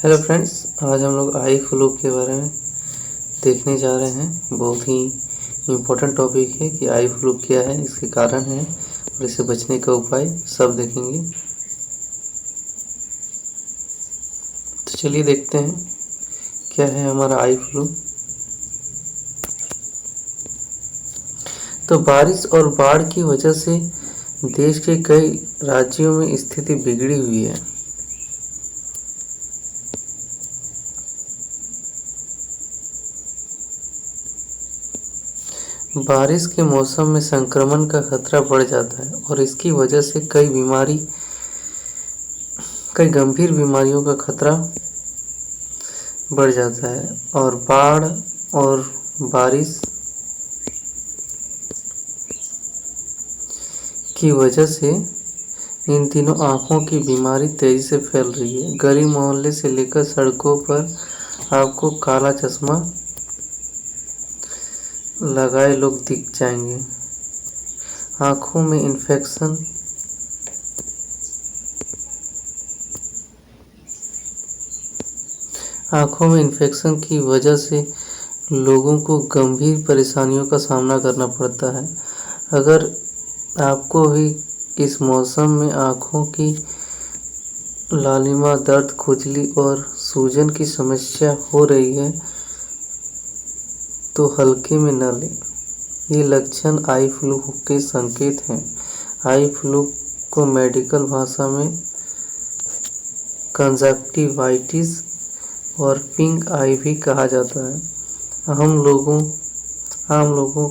Hello friends, आज हम लोग आई फ्लू के बारे में देखने जा रहे हैं। बहुत ही इम्पोर्टेंट टॉपिक है कि आई फ्लू क्या है, इसके कारण है और इससे बचने का उपाय सब देखेंगे। तो चलिए देखते हैं क्या है हमारा आई फ्लू। तो बारिश और बाढ़ की वजह से देश के कई राज्यों में स्थिति बिगड़ी हुई है। बारिश के मौसम में संक्रमण का खतरा बढ़ जाता है और इसकी वजह से कई गंभीर बीमारियों का खतरा बढ़ जाता है। और बाढ़ और बारिश की वजह से इन दिनों आँखों की बीमारी तेजी से फैल रही है। गली मोहल्ले से लेकर सड़कों पर आपको काला चश्मा लगाए लोग दिख जाएंगे। आँखों में इन्फेक्शन की वजह से लोगों को गंभीर परेशानियों का सामना करना पड़ता है। अगर आपको भी इस मौसम में आँखों की लालिमा, दर्द, खुजली और सूजन की समस्या हो रही है तो हल्के में न लें। ये लक्षण आई फ्लू के संकेत हैं। आई फ्लू को मेडिकल भाषा में कंजक्टिवाइटिस और पिंक आई भी कहा जाता है। आम लोगों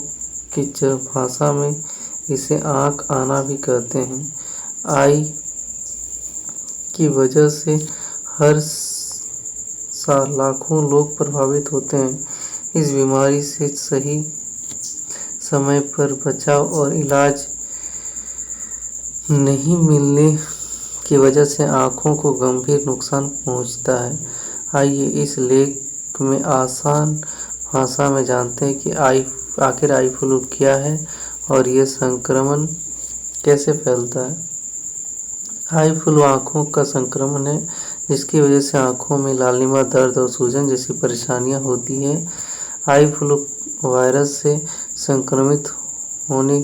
की भाषा में इसे आँख आना भी कहते हैं। आई की वजह से हर साल लाखों लोग प्रभावित होते हैं। इस बीमारी से सही समय पर बचाव और इलाज नहीं मिलने की वजह से आँखों को गंभीर नुकसान पहुंचता है। आइए इस लेख में आसान भाषा में जानते हैं कि आखिर आई फ्लू क्या है और यह संक्रमण कैसे फैलता है। आई फ्लू आँखों का संक्रमण है जिसकी वजह से आँखों में लालिमा, दर्द और सूजन जैसी परेशानियां होती है। आई फ्लू वायरस से संक्रमित होने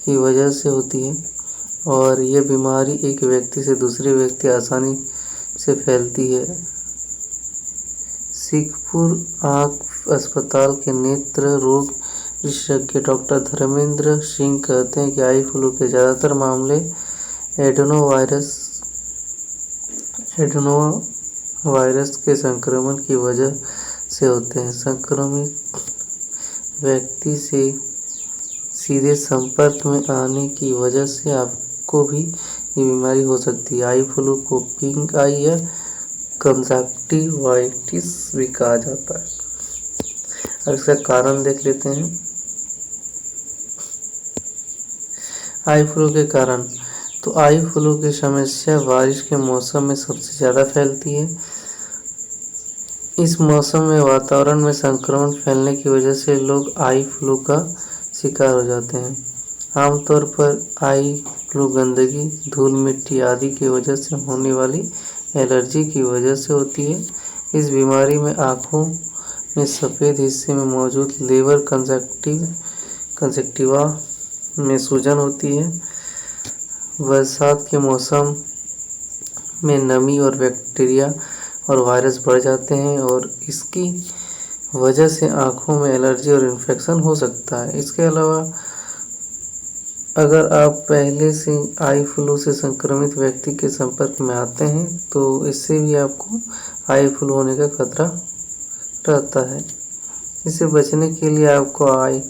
की वजह से होती है और यह बीमारी एक व्यक्ति से दूसरे व्यक्ति आसानी से फैलती है। सिखपुर आँख अस्पताल के नेत्र रोग विशेषज्ञ डॉक्टर धर्मेंद्र सिंह कहते हैं कि आई फ्लू के ज़्यादातर मामले एडेनोवायरस के संक्रमण की वजह से होते हैं। संक्रमित व्यक्ति से सीधे संपर्क में आने की वजह से आपको भी ये बीमारी हो सकती है। आई फ्लू को पिंक आई या कंजक्टिवाइटिस भी कहा जाता है। अब इसका कारण देख लेते हैं। आई फ्लू के कारण, तो आई फ्लू की समस्या बारिश के मौसम में सबसे ज़्यादा फैलती है। इस मौसम में वातावरण में संक्रमण फैलने की वजह से लोग आई फ्लू का शिकार हो जाते हैं। आमतौर पर आई फ्लू गंदगी, धूल, मिट्टी आदि की वजह से होने वाली एलर्जी की वजह से होती है। इस बीमारी में आँखों में सफ़ेद हिस्से में मौजूद लेबर कंजक्टिवा में सूजन होती है। बरसात के मौसम में नमी और बैक्टीरिया और वायरस बढ़ जाते हैं और इसकी वजह से आँखों में एलर्जी और इन्फेक्शन हो सकता है। इसके अलावा अगर आप पहले से आई फ्लू से संक्रमित व्यक्ति के संपर्क में आते हैं तो इससे भी आपको आई फ्लू होने का खतरा रहता है। इससे बचने के लिए आपको आई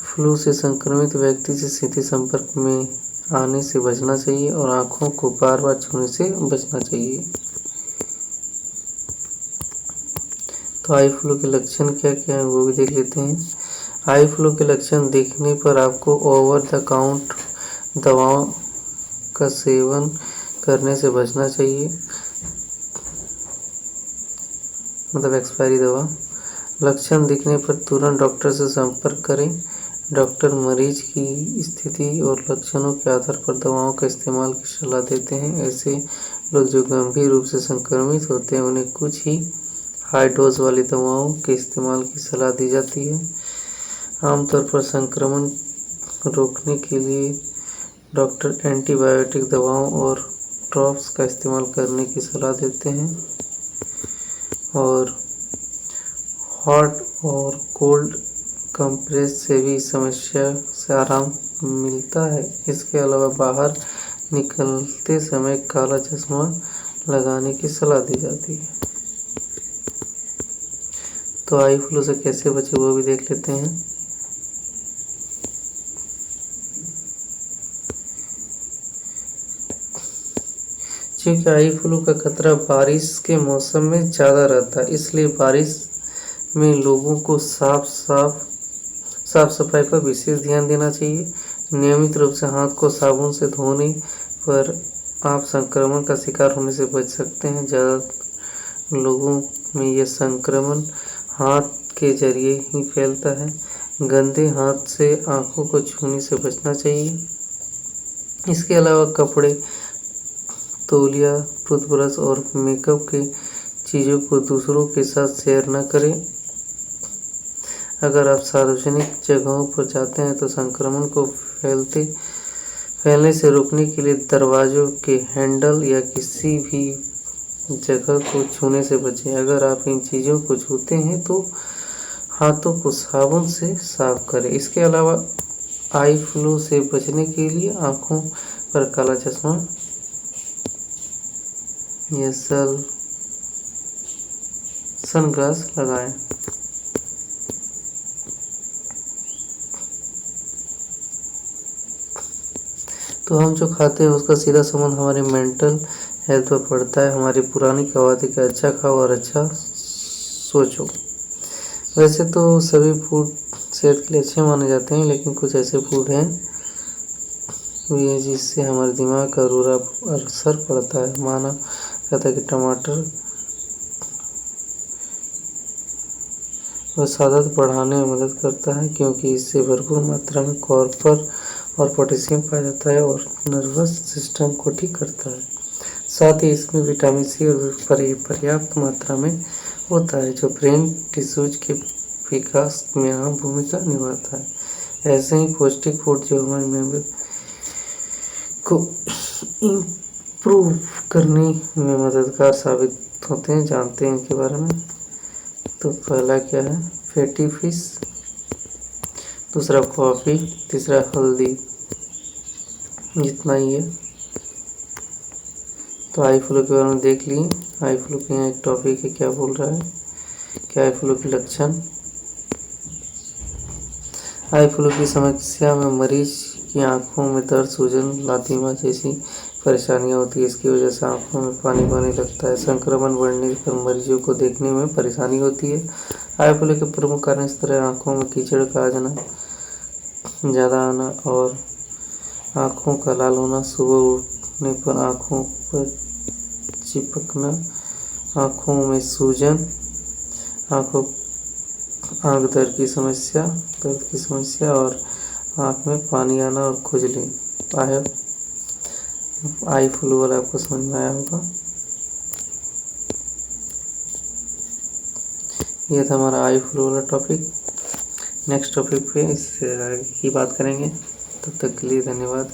फ्लू से संक्रमित व्यक्ति से सीधे संपर्क में आने से बचना चाहिए और आँखों को बार बार छूने से बचना चाहिए। तो आई फ्लू के लक्षण क्या क्या हैं वो भी देख लेते हैं। आई फ्लू के लक्षण देखने पर आपको ओवर द काउंटर दवाओं का सेवन करने से बचना चाहिए, मतलब एक्सपायरी दवा। लक्षण दिखने पर तुरंत डॉक्टर से संपर्क करें। डॉक्टर मरीज की स्थिति और लक्षणों के आधार पर दवाओं का इस्तेमाल की सलाह देते हैं। ऐसे लोग जो गंभीर रूप से संक्रमित होते हैं उन्हें कुछ ही हाई डोज वाली दवाओं के इस्तेमाल की सलाह दी जाती है। आमतौर पर संक्रमण रोकने के लिए डॉक्टर एंटीबायोटिक दवाओं और ड्रॉप्स का इस्तेमाल करने की सलाह देते हैं और हॉट और कोल्ड कंप्रेस से भी समस्या से आराम मिलता है। इसके अलावा बाहर निकलते समय काला चश्मा लगाने की सलाह दी जाती है। तो आई फ्लू से कैसे बचे वो भी देख लेते हैं। क्योंकि आई फ्लू का खतरा बारिश के मौसम में ज़्यादा रहता है, इसलिए बारिश में लोगों को साफ सफाई पर विशेष ध्यान देना चाहिए। नियमित रूप से हाथ को साबुन से धोने पर आप संक्रमण का शिकार होने से बच सकते हैं। ज़्यादा लोगों में यह संक्रमण हाथ के जरिए ही फैलता है। गंदे हाथ से आंखों को छूने से बचना चाहिए। इसके अलावा कपड़े, तौलिया, टूथब्रश और मेकअप के चीज़ों को दूसरों के साथ शेयर न करें। अगर आप सार्वजनिक जगहों पर जाते हैं तो संक्रमण को फैलने से रोकने के लिए दरवाज़ों के हैंडल या किसी भी जगह को छूने से बचें। अगर आप इन चीज़ों को छूते हैं तो हाथों को साबुन से साफ करें। इसके अलावा आई फ्लू से बचने के लिए आँखों पर काला चश्मा या सनग्लास लगाएं। तो हम जो खाते हैं उसका सीधा संबंध हमारे मेंटल हेल्थ पर पड़ता है। हमारी पुरानी कहावत है कि अच्छा खाओ और अच्छा सोचो। वैसे तो सभी फूड सेहत के लिए अच्छे माने जाते हैं, लेकिन कुछ ऐसे फूड हैं भी हैं जिससे हमारे दिमाग का बुरा असर पड़ता है। माना जाता है कि टमाटर वसादत बढ़ाने में मदद करता है, क्योंकि इससे भरपूर मात्रा में कॉपर और पोटेशियम पाया जाता है और नर्वस सिस्टम को ठीक करता है। साथ ही इसमें विटामिन सी और पर्याप्त मात्रा में होता है, जो ब्रेन टिश्यूज के विकास में अहम भूमिका निभाता है। ऐसे ही पौष्टिक फूड जो हमारी मेमोरी को इम्प्रूव करने में मददगार साबित होते हैं। जानते हैं इनके बारे में। तो पहला क्या है? फैटी फिश, दूसरा कॉफ़ी, तीसरा हल्दी। जितना ही है। तो आई फ्लू के बारे में देख लिए। आई फ्लू के यहाँ एक टॉपिक है, क्या बोल रहा है, क्या आई फ्लू के लक्षण। आई फ्लू की समस्या में मरीज की आंखों में दर्द, सूजन, लातिमा जैसी परेशानियां होती है। इसकी वजह से आंखों में पानी लगता है। संक्रमण बढ़ने पर मरीजों को देखने में परेशानी होती है। आई फ्लू के प्रमुख कारण इस तरह आंखों में कीचड़ का आ जाना, ज़्यादा आना और आँखों का लाल होना, सुबह उठने पर आँखों पर चिपकना, आँखों में सूजन, आँख दर्द की समस्या और आँख में पानी आना और खुजली। आई फ्लू वाला आपको समझ में आया होगा। ये था हमारा आई फ्लू वाला टॉपिक। नेक्स्ट टॉपिक पे इससे आगे की बात करेंगे। तब तक के लिए धन्यवाद।